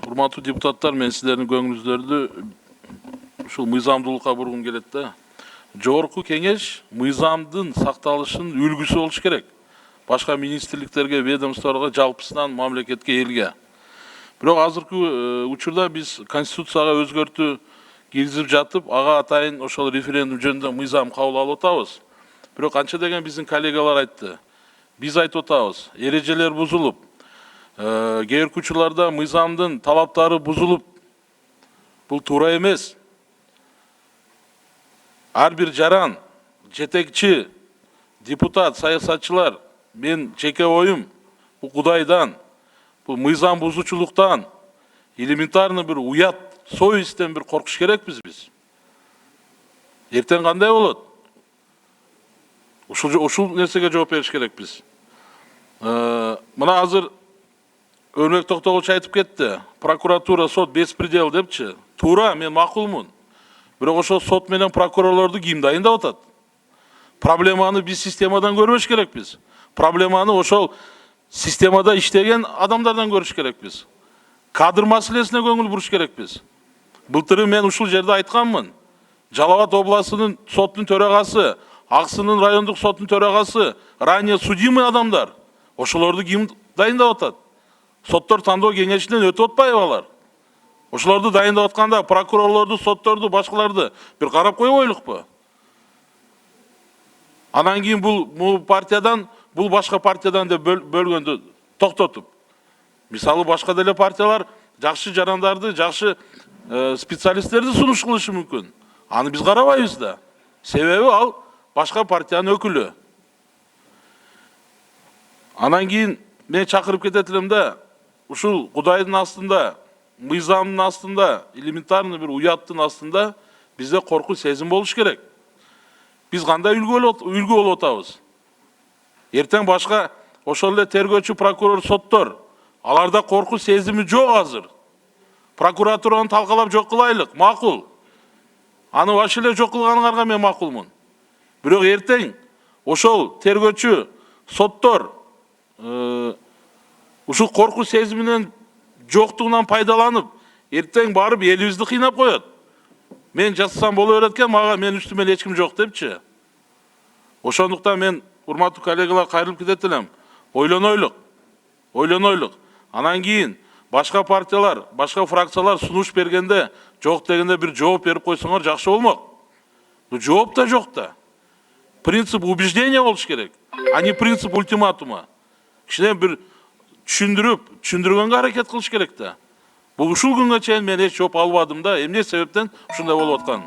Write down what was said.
Урматтуу депутаттар, мен силердин көңүлүңүздөрдү ушул мыйзамдуулукка бургум келет да. Жогорку кеңеш мыйзамдын сакталышынын үлгүсү болуш керек. Башка министрликтерге, ведомстволорго, жалпысынан мамлекетке, элге. Бирок азыркы учурда биз конституцияга өзгөртүү киргизип жатып, ага атайын ошол референдум жөнүндө мыйзам кабыл алып атабыз. Бирок канча деген биздин коллегалар айтты. Биз айтып атабыз, эрежелер бузулуп, кээ бир учурларда мыйзамдын талаптары бузулуп, бул туура эмес. Ар бир жаран, жетекчи, депутат, саясатчылар, мен жеке оюм, бул Кудайдан, бул мыйзам бузуучулуктан, элементарный бир уят, совесттен бир коркуш керекпиз биз. Эртең кандай болот? Ушул нерсеге жооп бериш керекпиз. Мына азыр Өрмек Токтогулович айтып кетти. Прокуратура, сот беспредел депчи. Туура, мен макулмун. Бирок ошол сот менен прокурорлорду ким дайындап атат? Проблеманы биз системадан көрбөш керекпиз. Проблеманы ошол системада иштеген адамдардан көрүш керекпиз. Кадр маселесине көңүл буруш керекпиз. Былтыры мен ушул жерде айтканмын. Жалал Абад областынын соттун төрагасы, Аксынын райондук соттун төрагасы, ранее судимый адамдар. Ошолорду ким дайындап атат? Соттор тандоо кеңешинен өтүп атпайбы алар? Ошолорду дайындап атканда прокурорлорду, сотторду, башкаларды бир карап койбойлукпу? Анан кийин бул партиядан, бул башка партиядан деп бөлгөндү токтотуп. Мисалы башка деле партиялар жакшы жарандарды, жакшы специалисттерди сунуш кылышы мүмкүн. Аны биз карабайбыз да. Себеби ал башка партиянын өкүлү. Анан кийин мен чакырып кетет элем да, ушул Кудайдын астында, мыйзамдын астында, элементарный бир уяттын астында бизде корку сезим болуш керек. Биз кандай үлгү болуп атабыз? Эртең башка ошол эле тергөөчү, прокурор, соттор, аларда корку сезими жок азыр. Прокуратураны талкалап жок кылайлык, макул. Аны баш эле жок кылганыңарга мен макулмун. Бирок эртең ошол тергөөчү, соттор ушул корку сезиминен жоктугунан пайдаланып, эртең барып элибизди кыйнап коет. Мен жасасам боло берет экен, мага мен үстүмөн эч ким жок депчи. Ошондуктан мен урматтуу коллегалар кайрылып кетет элем. Ойлонойлук. Анан кийин башка партиялар, башка фракциялар сунуш бергенде, жок дегенде бир жооп берип койсоңор жакшы болмок. Бул жооп да жок да. Принцип убеждения болуш керек, а не принцип ультиматума. Кичине бир түшүндүргөнгө аракет кылыш керек да. Бул ушул күнгө чейин мен эч жооп албадым да, эмне себептен ушундай болуп аткан?